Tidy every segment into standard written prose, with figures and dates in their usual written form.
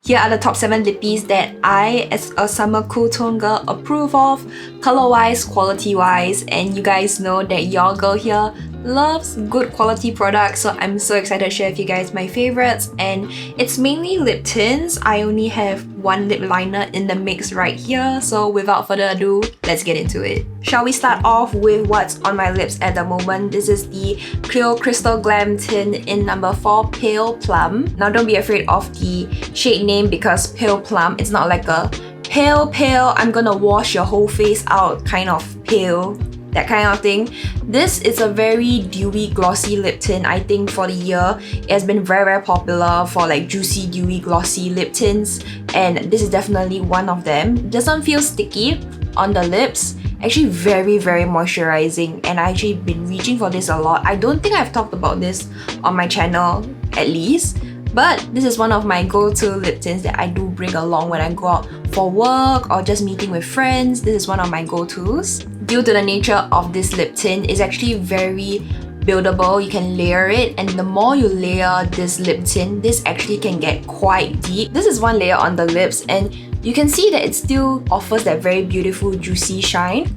Here are the top 7 lippies that I, as a summer cool tone girl, approve of, color-wise, quality-wise, and you guys know that your girl here loves good quality products, so I'm so excited to share with you guys my favorites. And it's mainly lip tints. I only have one lip liner in the mix right here, so without further ado, let's get into it. Shall we start off with what's on my lips at the moment? This is the CLIO Crystal Glam Tint in number 4, Pale Plum. Now don't be afraid of the shade name because Pale Plum, it's not like a pale, I'm gonna wash your whole face out kind of pale, that kind of thing. This is a very dewy glossy lip tint. I think for the year it has been very popular for like juicy dewy glossy lip tints, and this is definitely one of them. It doesn't feel sticky on the lips, actually very moisturizing, and I actually been reaching for this a lot. I don't think I've talked about this on my channel at least, but this is one of my go-to lip tints that I do bring along when I go out for work or just meeting with friends. This is one of my go-tos. Due to the nature of this lip tint, it's actually very buildable. You can layer it, and the more you layer this lip tint, this actually can get quite deep. This is one layer on the lips, and you can see that it still offers that very beautiful juicy shine.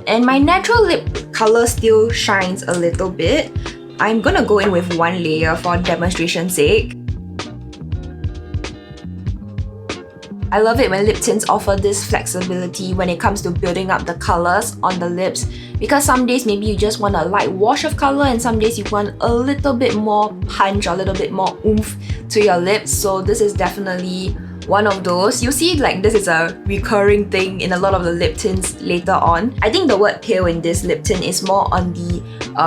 And my natural lip color still shines a little bit. I'm gonna go in with one layer for demonstration's sake. I love it when lip tints offer this flexibility when it comes to building up the colors on the lips, because some days maybe you just want a light wash of color and some days you want a little bit more punch or a little bit more oomph to your lips. So this is definitely one of those. You'll see like this is a recurring thing in a lot of the lip tints later on. I think the word pale in this lip tint is more on the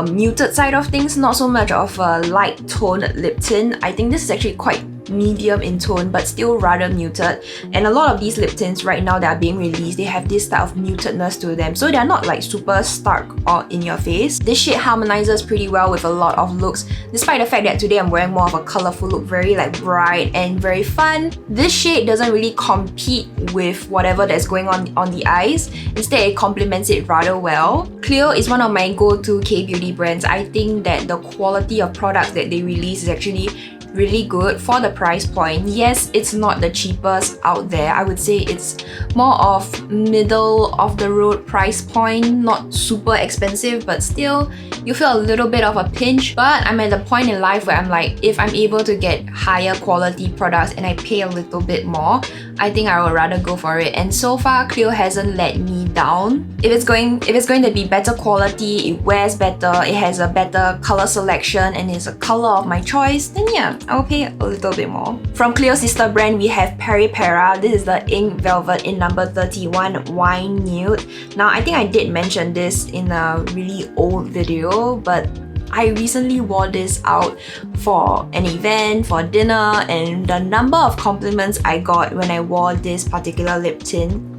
muted side of things, not so much of a light toned lip tint. I think this is actually quite medium in tone but still rather muted, and a lot of these lip tints right now that are being released, they have this type of mutedness to them, so they're not like super stark or in your face. This shade harmonizes pretty well with a lot of looks, despite the fact that today I'm wearing more of a colorful look, very like bright and very fun. This shade doesn't really compete with whatever that's going on the eyes. Instead, it complements it rather well. CLIO is one of my go-to K-beauty brands. I think that the quality of products that they release is actually really good for the price point. Yes, it's not the cheapest out there. I would say it's more of middle of the road price point, not super expensive, but still you feel a little bit of a pinch. But I'm at the point in life where I'm like, if I'm able to get higher quality products and I pay a little bit more, I think I would rather go for it. And so far, CLIO hasn't let me down. If it's going to be better quality, it wears better, it has a better color selection, and it's a color of my choice, then yeah, I will pay a little bit more. From CLIO's sister brand, we have Peripera. This is the Ink Velvet in number 31, Wine Nude. Now, I think I did mention this in a really old video, but I recently wore this out for an event, for dinner, and the number of compliments I got when I wore this particular lip tint,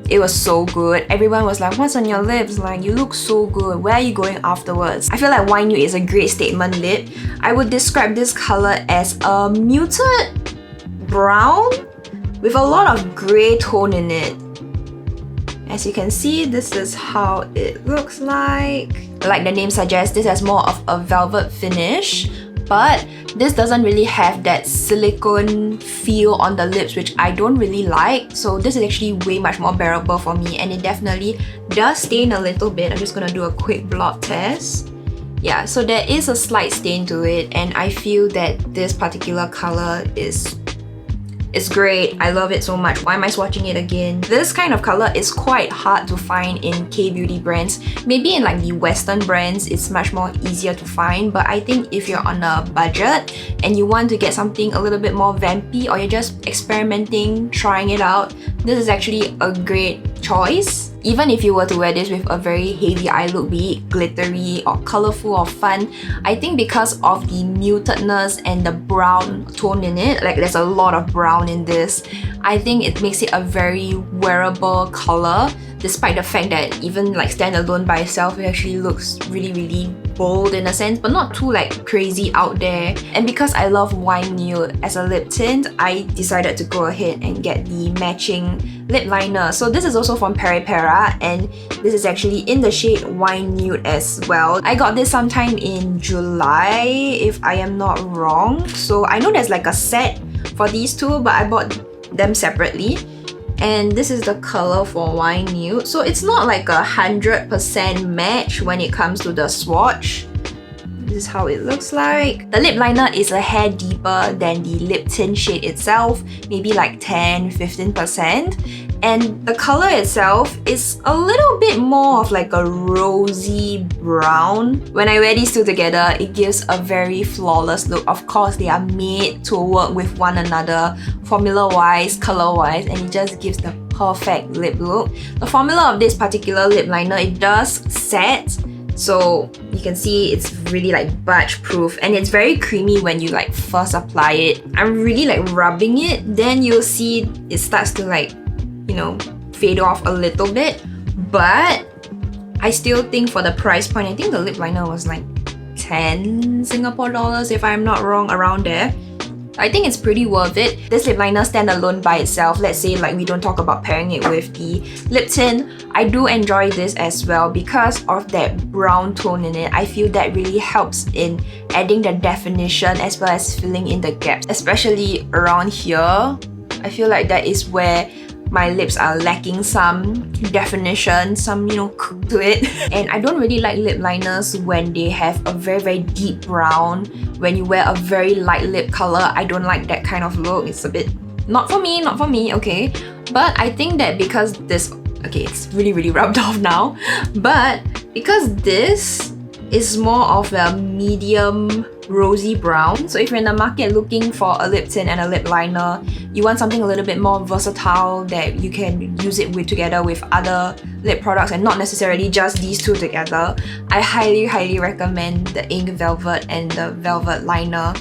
it was so good. Everyone was like, what's on your lips? Like, you look so good. Where are you going afterwards? I feel like Wine Nude is a great statement lip. I would describe this color as a muted brown with a lot of grey tone in it. As you can see, this is how it looks like. Like the name suggests, this has more of a velvet finish, but this doesn't really have that silicone feel on the lips, which I don't really like. So this is actually way much more bearable for me, and it definitely does stain a little bit. I'm just gonna do a quick blot test. Yeah, so there is a slight stain to it, and I feel that this particular color is great. I love it so much. Why am I swatching it again? This kind of color is quite hard to find in K-beauty brands. Maybe in like the Western brands, it's much more easier to find, but I think if you're on a budget and you want to get something a little bit more vampy, or you're just experimenting, trying it out, this is actually a great choice. Even if you were to wear this with a very heavy eye look, be it glittery or colorful or fun, I think because of the mutedness and the brown tone in it, like there's a lot of brown in this, I think it makes it a very wearable color, despite the fact that even like standalone by itself, it actually looks really bold in a sense, but not too like crazy out there. And because I love Wine Nude as a lip tint, I decided to go ahead and get the matching lip liner. So this is also from Peripera, and this is actually in the shade Wine Nude as well. I got this sometime in July, if I am not wrong. So I know there's like a set for these two, but I bought them separately. And this is the color for Wine Nude. So it's not like a 100% match when it comes to the swatch. This is how it looks like. The lip liner is a hair deeper than the lip tint shade itself, maybe like 10-15%. And the color itself is a little bit more of like a rosy brown. When I wear these two together, it gives a very flawless look. Of course, they are made to work with one another, formula-wise, color-wise, and it just gives the perfect lip look. The formula of this particular lip liner, it does set. So you can see it's really like budge proof, and it's very creamy when you like first apply it. I'm really like rubbing it, then you'll see it starts to like, you know, fade off a little bit. But I still think for the price point, I think the lip liner was like 10 Singapore dollars if I'm not wrong, around there. I think it's pretty worth it. This lip liner stand alone by itself, let's say like we don't talk about pairing it with the lip tint, I do enjoy this as well because of that brown tone in it. I feel that really helps in adding the definition as well as filling in the gaps, especially around here. I feel like that is where my lips are lacking some definition, some, you know, cook to it. And I don't really like lip liners when they have a very deep brown. When you wear a very light lip color, I don't like that kind of look. It's a bit not for me, okay? But I think that because this, okay, it's really rubbed off now, but because this is more of a medium rosy brown. So if you're in the market looking for a lip tint and a lip liner, you want something a little bit more versatile that you can use it with together with other lip products and not necessarily just these two together, I highly recommend the Ink Velvet and the Velvet Liner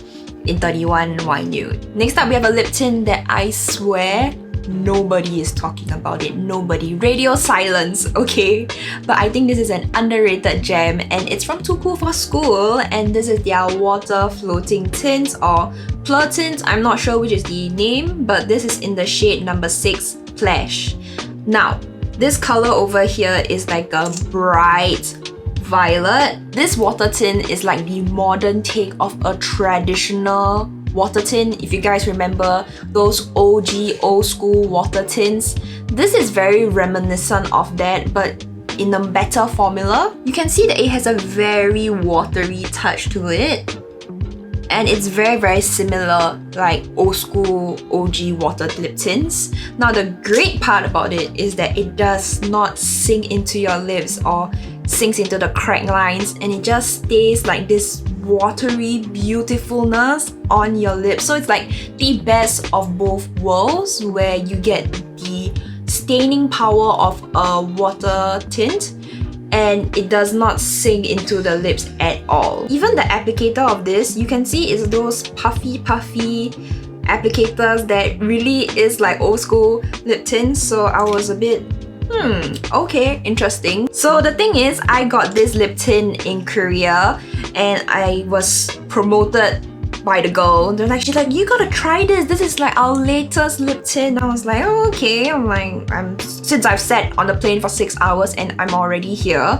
in 31 Wine Nude. Next up, we have a lip tint that I swear nobody is talking about it. Nobody. Radio silence, okay? But I think this is an underrated gem, and it's from Too Cool for School, and this is their water floating tint or Plum tint. I'm not sure which is the name, but this is in the shade number 6 Flash. Now, this color over here is like a bright violet. This water tint is like the modern take of a traditional water tint. If you guys remember those OG old school water tints, this is very reminiscent of that, but in a better formula. You can see that it has a very watery touch to it, and it's very similar like old school OG water lip tints. Now the great part about it is that it does not sink into your lips or sinks into the crack lines, and it just stays like this watery beautifulness on your lips. So it's like the best of both worlds, where you get the staining power of a water tint and it does not sink into the lips at all. Even the applicator of this, you can see is those puffy applicators that really is like old school lip tints. So I was a bit okay, interesting. So the thing is, I got this lip tint in Korea and I was promoted by the girl. They're like, she's like, you gotta try this. This is like our latest lip tint. I was like, oh, okay. I'm like, since I've sat on the plane for 6 hours and I'm already here,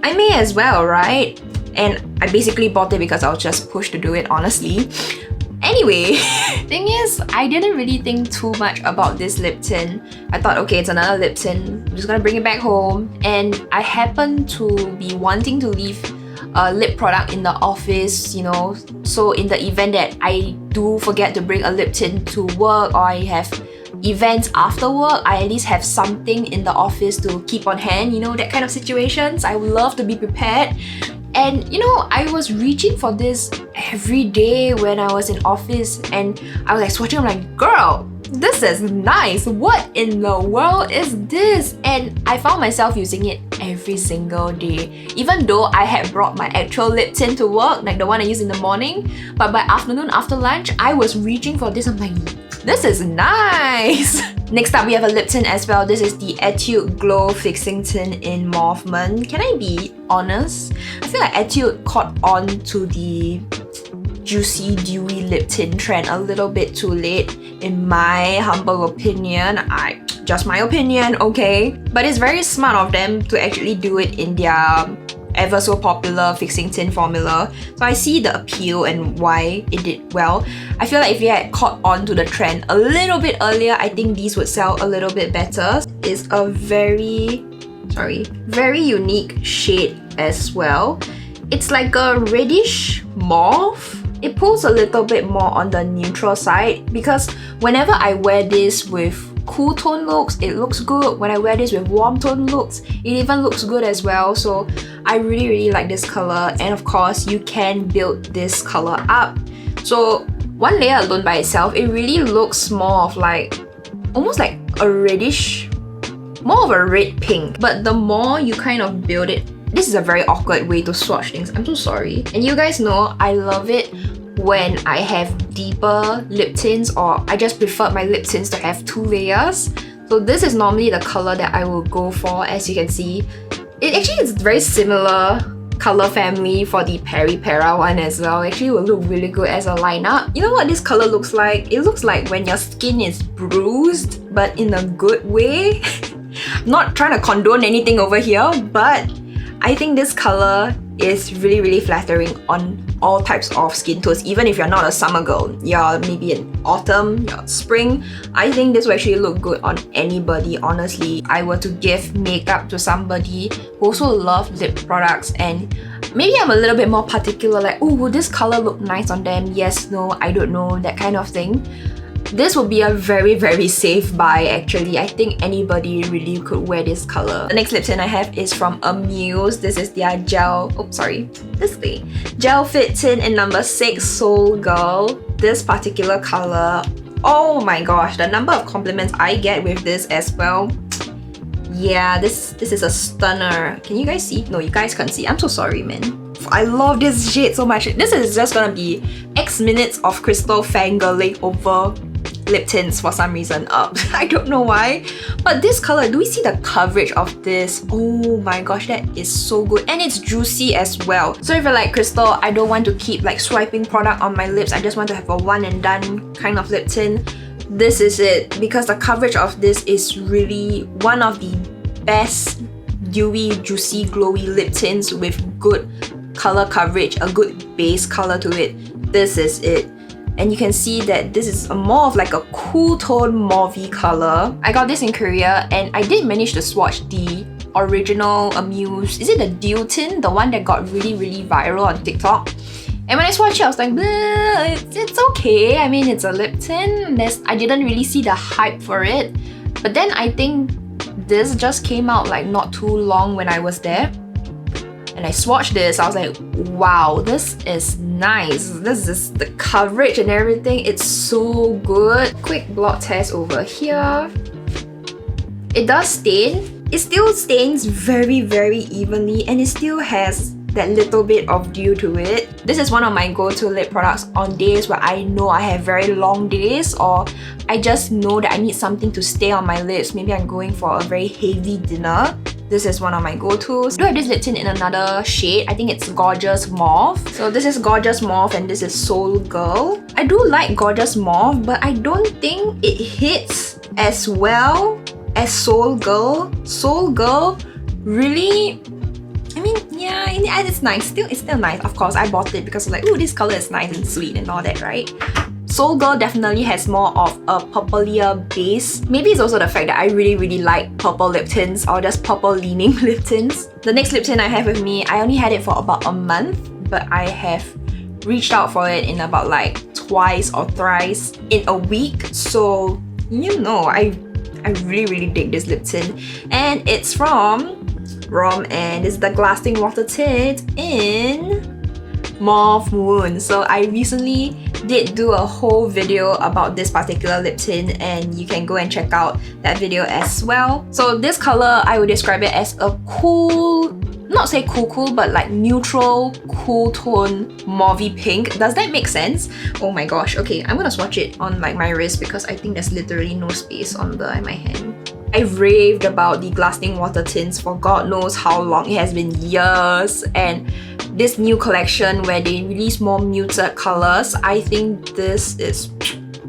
I may as well, right? And I basically bought it because I was just pushed to do it, honestly. Anyway, thing is, I didn't really think too much about this lip tint. I thought, okay, it's another lip tint. I'm just gonna bring it back home. And I happened to be wanting to leave a lip product in the office, you know. So in the event that I do forget to bring a lip tint to work, or I have events after work, I at least have something in the office to keep on hand, you know, that kind of situations. I would love to be prepared. And you know, I was reaching for this every day when I was in office, and I was like swatching, I'm like, girl, this is nice. What in the world is this? And I found myself using it every single day. Even though I had brought my actual lip tint to work, like the one I use in the morning, but by afternoon, after lunch, I was reaching for this. I'm like, this is nice. Next up, we have a lip tint as well. This is the ETUDE Glow Fixing Tint in Mauvement. Can I be honest? I feel like ETUDE caught on to the juicy, dewy lip tint trend a little bit too late, in my humble opinion. Just my opinion, okay? But it's very smart of them to actually do it in their ever so popular fixing tint formula. So I see the appeal and why it did well. I feel like if you had caught on to the trend a little bit earlier, I think these would sell a little bit better. It's a very unique shade as well. It's like a reddish mauve. It pulls a little bit more on the neutral side because whenever I wear this with cool tone looks, it looks good. When I wear this with warm tone looks, it even looks good as well. So I really like this color, and of course you can build this color up. So one layer alone by itself, it really looks more of like almost like a reddish, more of a red pink. But the more you kind of build it, this is a very awkward way to swatch things, I'm so sorry. And you guys know I love it when I have deeper lip tints, or I just prefer my lip tints to have 2 layers. So this is normally the color that I will go for. As you can see, it actually is very similar color family for the Peripera one as well. It actually will look really good as a lineup. You know what this color looks like? It looks like when your skin is bruised, but in a good way. I'm not trying to condone anything over here, but I think this color is really flattering on all types of skin tones. Even if you're not a summer girl, you're maybe in autumn, you're spring, I think this will actually look good on anybody, honestly. I were to give makeup to somebody who also loves lip products, and maybe I'm a little bit more particular, like, oh, will this color look nice on them? Yes, no, I don't know, that kind of thing. This will be a very safe buy actually. I think anybody really could wear this color. The next lip tint I have is from AMUSE. This is their gel, gel fit tint in number 6, Seoul Girl. This particular color, oh my gosh, the number of compliments I get with this as well. Yeah, this is a stunner. Can you guys see? No, you guys can't see. I'm so sorry, man. I love this shade so much. This is just gonna be X minutes of crystal fangirling over lip tints for some reason. I don't know why. But this color, do we see the coverage of this? Oh my gosh, that is so good. And it's juicy as well. So if you're like, Crystal, I don't want to keep like swiping product on my lips, I just want to have a one and done kind of lip tint, this is it. Because the coverage of this is really one of the best dewy, juicy, glowy lip tints with good color coverage, a good base color to it. This is it. And you can see that this is more of like a cool tone mauve color. I got this in Korea and I did manage to swatch the original AMUSE. Is it the Dew tint? The one that got really viral on TikTok. And when I swatched it, I was like, it's okay. I mean, it's a lip tint. I didn't really see the hype for it. But then I think this just came out like not too long when I was there. And I swatched this, I was like, wow, this is nice. This is the coverage and everything, it's so good. Quick blot test over here. It does stain. It still stains very evenly, and it still has that little bit of dew to it. This is one of my go-to lip products on days where I know I have very long days, or I just know that I need something to stay on my lips. Maybe I'm going for a very heavy dinner. This is one of my go-tos. I do have this lip tint in another shade. I think it's Gorgeous Mauve. So this is Gorgeous Mauve and this is Seoul Girl. I do like Gorgeous Mauve, but I don't think it hits as well as Seoul Girl. Seoul Girl really, I mean, yeah, it's nice. It's still nice. Of course, I bought it because I'm like, ooh, this color is nice and sweet and all that, right? Seoul Girl definitely has more of a purplier base. Maybe it's also the fact that I really like purple lip tints or just purple leaning lip tints. The next lip tint I have with me, I only had it for about a month, but I have reached out for it in about like twice or thrice in a week. So, you know, I really dig this lip tint. And it's from and it's the Glasting Water Tint in Mauvement. So I recently did do a whole video about this particular lip tint, and you can go and check out that video as well. So this color, I would describe it as a cool, not say cool, but like neutral, cool tone mauvey pink. Does that make sense? Oh my gosh. Okay, I'm gonna swatch it on like my wrist because I think there's literally no space on my hand. I've raved about the Glasting Water Tints for God knows how long. It has been years, and this new collection where they release more muted colors, I think this is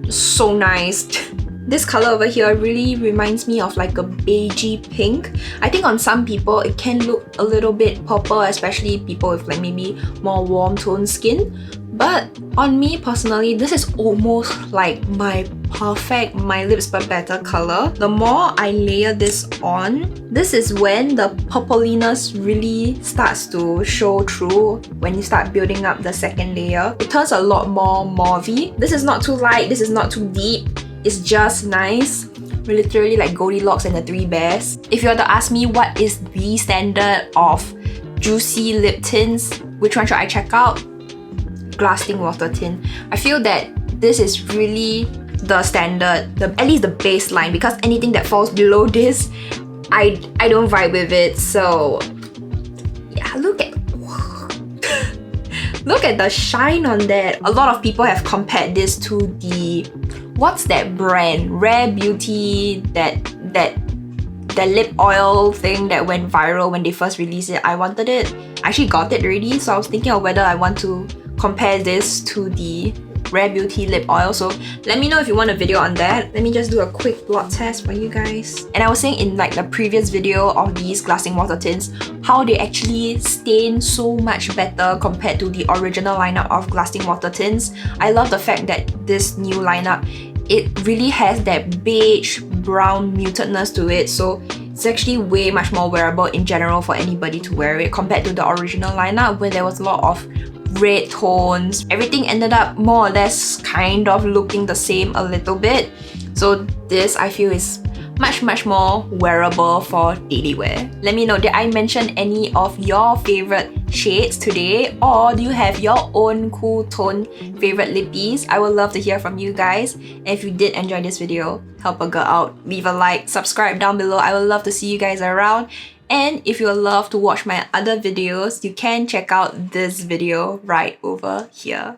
so nice. This color over here really reminds me of like a beigey pink. I think on some people it can look a little bit purple, especially people with like maybe more warm tone skin. But on me personally, this is almost like my perfect My Lips But Better color. The more I layer this on, this is when the purpliness really starts to show through when you start building up the second layer. It turns a lot more mauvey. This is not too light, this is not too deep. It's just nice. We're literally like Goldilocks and the Three Bears. If you were to ask me what is the standard of juicy lip tints, which one should I check out? Glasting water tint. I feel that this is really the standard, at least the baseline, because anything that falls below this, I don't vibe with it. So yeah, look at look at the shine on that. A lot of people have compared this to the, what's that brand? Rare Beauty, that lip oil thing that went viral when they first released it. I wanted it. I actually got it already, so I was thinking of whether I want to compare this to the Rare Beauty lip oil. So let me know if you want a video on that. Let me just do a quick blot test for you guys. And I was saying in like the previous video of these Glasting water tints, how they actually stain so much better compared to the original lineup of Glasting water tints. I love the fact that this new lineup, it really has that beige brown mutedness to it, so it's actually way much more wearable in general for anybody to wear it compared to the original lineup where there was a lot of red tones. Everything ended up more or less kind of looking the same a little bit. So this I feel is much more wearable for daily wear. Let me know, did I mention any of your favorite shades today, or do you have your own cool tone favorite lippies? I would love to hear from you guys. And if you did enjoy this video, help a girl out, leave a like, subscribe down below. I would love to see you guys around. And if you would love to watch my other videos, you can check out this video right over here.